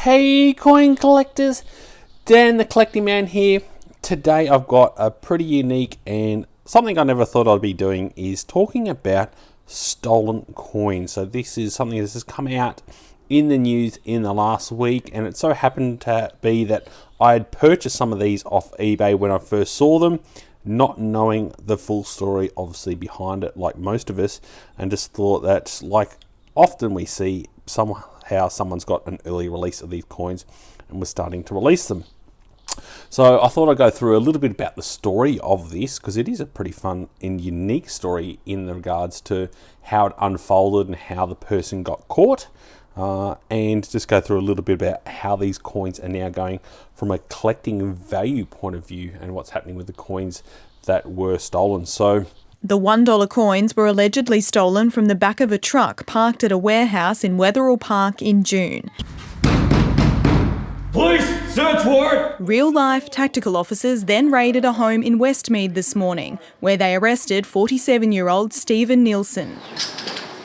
Hey coin collectors, Dan the Collecting Man here. Today I've got a pretty unique and something I never thought I'd be doing is talking about stolen coins. So this is something that has come out in the news in the last week, and it so happened to be that I had purchased some of these off eBay when I first saw them, not knowing the full story obviously behind it like most of us, and just thought that, like often we see, somehow someone's got an early release of these coins and was starting to release them. So I thought I'd go through a little bit about the story of this, because it is a pretty fun and unique story in regards to how it unfolded and how the person got caught, and just go through a little bit about how these coins are now going from a collecting value point of view and what's happening with the coins that were stolen. So the $1 coins were allegedly stolen from the back of a truck parked at a warehouse in Weatherill Park in June. Police, search warrant! Real-life tactical officers then raided a home in Westmead this morning, where they arrested 47-year-old Stephen Nielsen.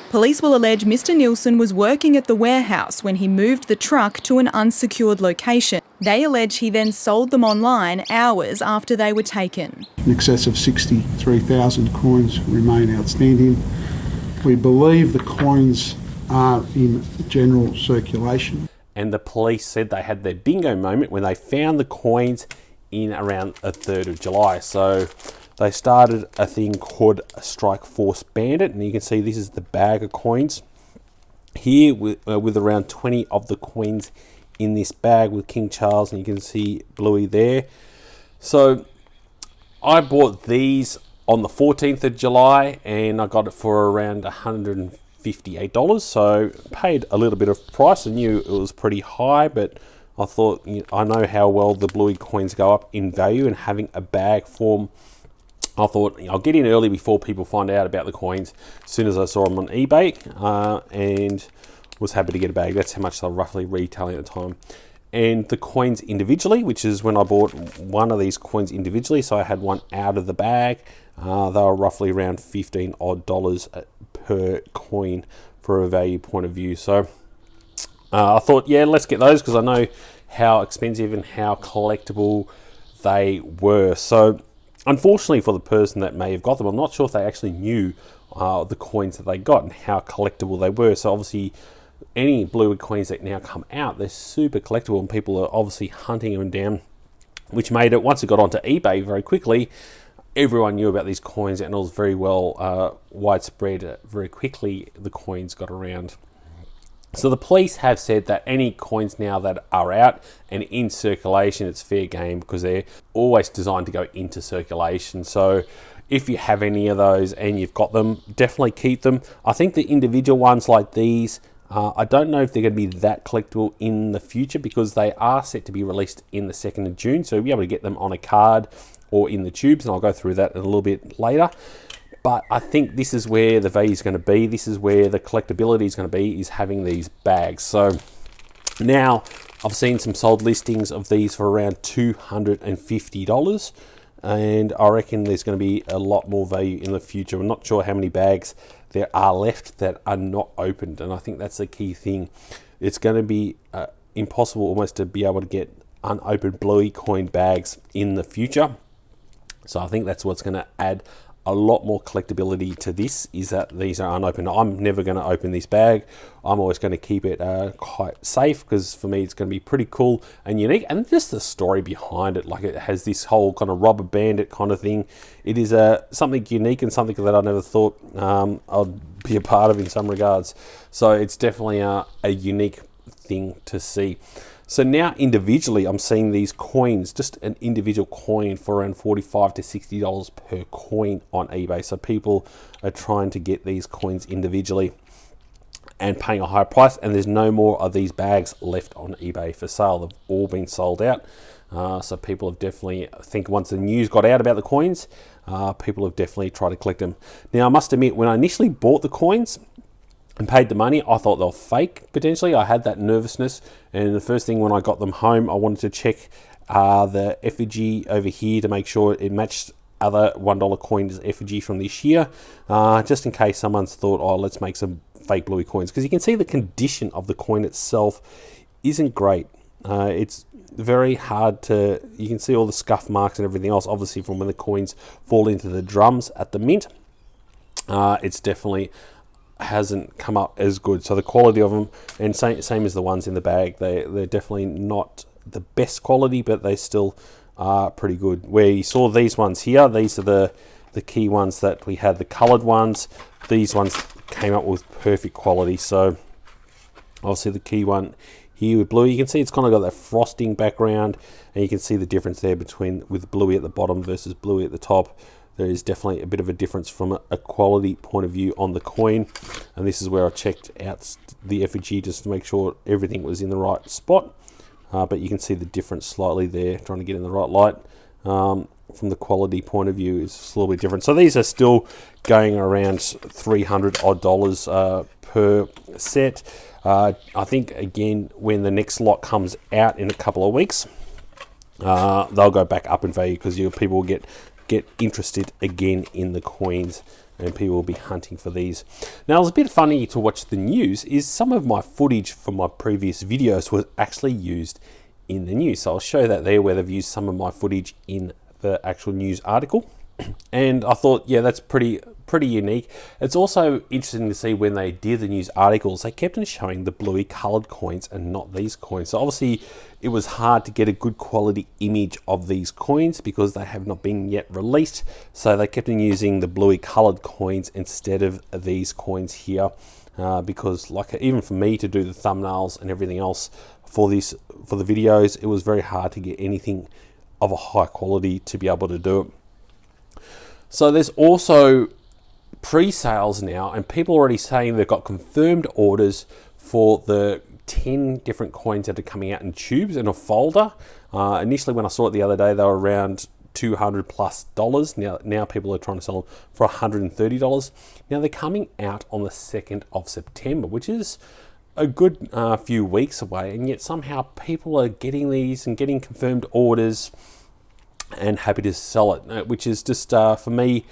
Police will allege Mr Nielsen was working at the warehouse when he moved the truck to an unsecured location. They allege he then sold them online hours after they were taken. In excess of 63,000 coins remain outstanding. We believe the coins are in general circulation. And the police said they had their bingo moment when they found the coins in around the 3rd of July. So they started a thing called Strike Force Bandit, and you can see this is the bag of coins here with around 20 of the coins in this bag with King Charles, and you can see Bluey there. So I bought these on the 14th of July and I got it for around $158, so paid a little bit of price. I knew it was pretty high, but I thought, I know how well the Bluey coins go up in value, and having a bag form, I thought I'll get in early before people find out about the coins as soon as I saw them on eBay, and was happy to get a bag. That's how much they're roughly retailing at the time. And the coins individually, which is when I bought one of these coins individually, so I had one out of the bag, they were roughly around $15 odd per coin for a value point of view. So I thought, yeah, let's get those, because I know how expensive and how collectible they were. So unfortunately for the person that may have got them, I'm not sure if they actually knew the coins that they got and how collectible they were. So obviously any Bluey coins that now come out, they're super collectible, and people are obviously hunting them down, which made it, once it got onto eBay very quickly, everyone knew about these coins, and it was very well widespread. Very quickly the coins got around. So the police have said that any coins now that are out and in circulation, it's fair game, because they're always designed to go into circulation. So if you have any of those and you've got them, definitely keep them. I think the individual ones like these, I don't know if they're going to be that collectible in the future, because they are set to be released in the 2nd of June. So you'll be able to get them on a card or in the tubes, and I'll go through that a little bit later. But I think this is where the value is going to be. This is where the collectability is going to be, is having these bags. So now I've seen some sold listings of these for around $250. And I reckon there's going to be a lot more value in the future. I'm not sure how many bags there are left that are not opened, and I think that's the key thing. It's going to be impossible almost to be able to get unopened Bluey coin bags in the future. So I think that's what's going to add a lot more collectability to this, is that these are unopened. I'm never going to open this bag. I'm always going to keep it quite safe, because for me it's going to be pretty cool and unique, and just the story behind it, like it has this whole kind of robber bandit kind of thing. It is something unique and something that I never thought I'd be a part of in some regards. So it's definitely a unique thing to see. So now individually, I'm seeing these coins, just an individual coin, for around $45 to $60 per coin on eBay. So people are trying to get these coins individually and paying a higher price, and there's no more of these bags left on eBay for sale. They've all been sold out. So people have definitely, I think once the news got out about the coins, people have definitely tried to collect them. Now I must admit, when I initially bought the coins and paid the money, I thought they were fake, potentially. I had that nervousness, and the first thing when I got them home, I wanted to check the effigy over here to make sure it matched other $1 coins effigy from this year, just in case someone's thought, oh, let's make some fake Bluey coins, because you can see the condition of the coin itself isn't great. It's very hard to, you can see all the scuff marks and everything else, obviously from when the coins fall into the drums at the mint. It's definitely hasn't come up as good. So the quality of them, and same as the ones in the bag, they're definitely not the best quality, but they still are pretty good. Where you saw these ones here, these are the key ones that we had, the coloured ones. These ones came up with perfect quality. So obviously the key one here with Bluey, you can see it's kind of got that frosting background, and you can see the difference there with Bluey at the bottom versus Bluey at the top. There is definitely a bit of a difference from a quality point of view on the coin, and this is where I checked out the effigy just to make sure everything was in the right spot. But you can see the difference slightly there, trying to get in the right light. From the quality point of view, is a little bit different. So these are still going around $300 odd per set. I think again when the next lot comes out in a couple of weeks, they'll go back up in value because people will get interested again in the coins, and people will be hunting for these. Now, it was a bit funny to watch the news. Is some of my footage from my previous videos was actually used in the news. So I'll show that there, where they've used some of my footage in the actual news article. And I thought, yeah, that's pretty unique. It's also interesting to see when they did the news articles, they kept on showing the Bluey coloured coins and not these coins. So obviously it was hard to get a good quality image of these coins because they have not been yet released. So they kept on using the Bluey coloured coins instead of these coins here. Because like even for me to do the thumbnails and everything else for the videos, it was very hard to get anything of a high quality to be able to do it. So there's also pre-sales now, and people are already saying they've got confirmed orders for the 10 different coins that are coming out in tubes in a folder. Initially when I saw it the other day, they were around $200+. Now people are trying to sell them for $130. Now they're coming out on the 2nd of September, which is a good few weeks away, and yet somehow people are getting these and getting confirmed orders and happy to sell it, which is just for me,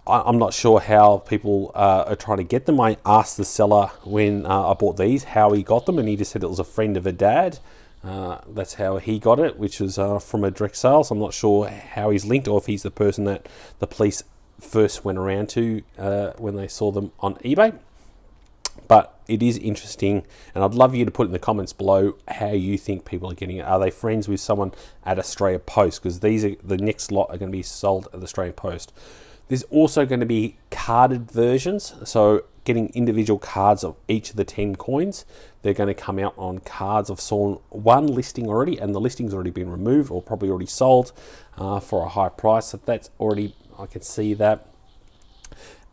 I'm not sure how people are trying to get them. I asked the seller when I bought these how he got them, and he just said it was a friend of a dad. That's how he got it, which was from a direct sale. So I'm not sure how he's linked, or if he's the person that the police first went around to when they saw them on eBay. But it is interesting, and I'd love you to put in the comments below how you think people are getting it. Are they friends with someone at Australia Post? Because these are the next lot are going to be sold at the Australian Post. There's also going to be carded versions, so getting individual cards of each of the 10 coins. They're going to come out on cards. I've saw one listing already, and the listing's already been removed or probably already sold for a high price. So that's already, I can see that.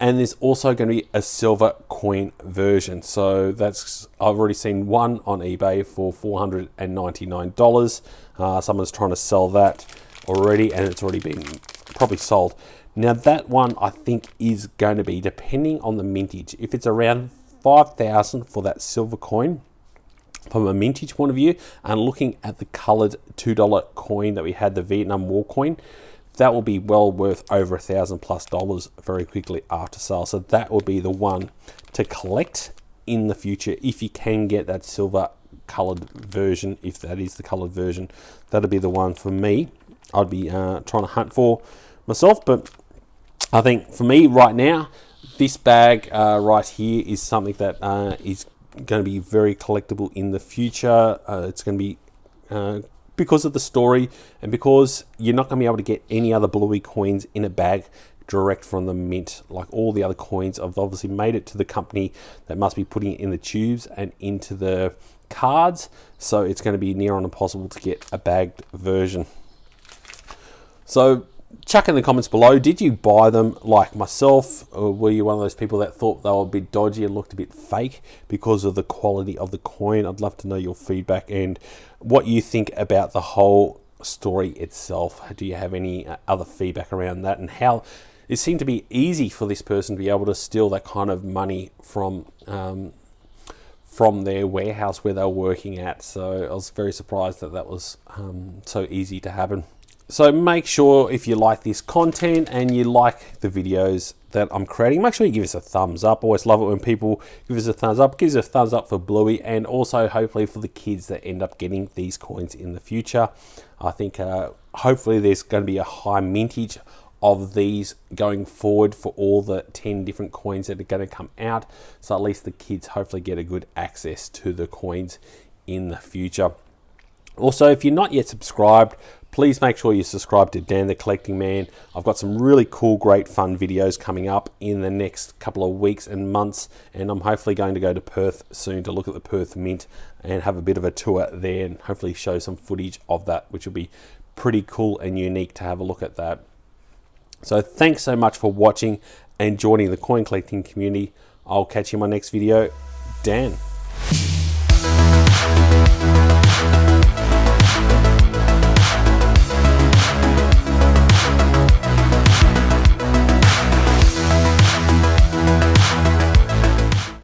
And there's also going to be a silver coin version. So that's, I've already seen one on eBay for $499. Someone's trying to sell that already, and it's already been probably sold. Now that one I think is going to be, depending on the mintage, if it's around 5,000 for that silver coin from a mintage point of view, and looking at the coloured $2 coin that we had, the Vietnam War coin, that will be well worth over $1,000+ very quickly after sale. So that will be the one to collect in the future if you can get that silver coloured version. If that is the coloured version, that'll be the one for me. I'd be trying to hunt for myself. But I think for me right now, this bag right here is something that is going to be very collectible in the future. It's going to be because of the story, and because you're not going to be able to get any other Bluey coins in a bag direct from the mint. Like all the other coins have obviously made it to the company that must be putting it in the tubes and into the cards, so it's going to be near on impossible to get a bagged version. So chuck in the comments below, did you buy them like myself, or were you one of those people that thought they were a bit dodgy and looked a bit fake because of the quality of the coin? I'd love to know your feedback and what you think about the whole story itself. Do you have any other feedback around that, and how it seemed to be easy for this person to be able to steal that kind of money from their warehouse where they were working at? So I was very surprised that that was so easy to happen. So make sure if you like this content and you like the videos that I'm creating, make sure you give us a thumbs up. Always love it when people give us a thumbs up. Give us a thumbs up for Bluey, and also hopefully for the kids that end up getting these coins in the future. I think hopefully there's going to be a high mintage of these going forward for all the 10 different coins that are going to come out. So at least the kids hopefully get a good access to the coins in the future. Also, if you're not yet subscribed, please make sure you subscribe to Dan the Collecting Man. I've got some really cool, great, fun videos coming up in the next couple of weeks and months, and I'm hopefully going to go to Perth soon to look at the Perth Mint and have a bit of a tour there and hopefully show some footage of that, which will be pretty cool and unique to have a look at that. So thanks so much for watching and joining the coin collecting community. I'll catch you in my next video. Dan.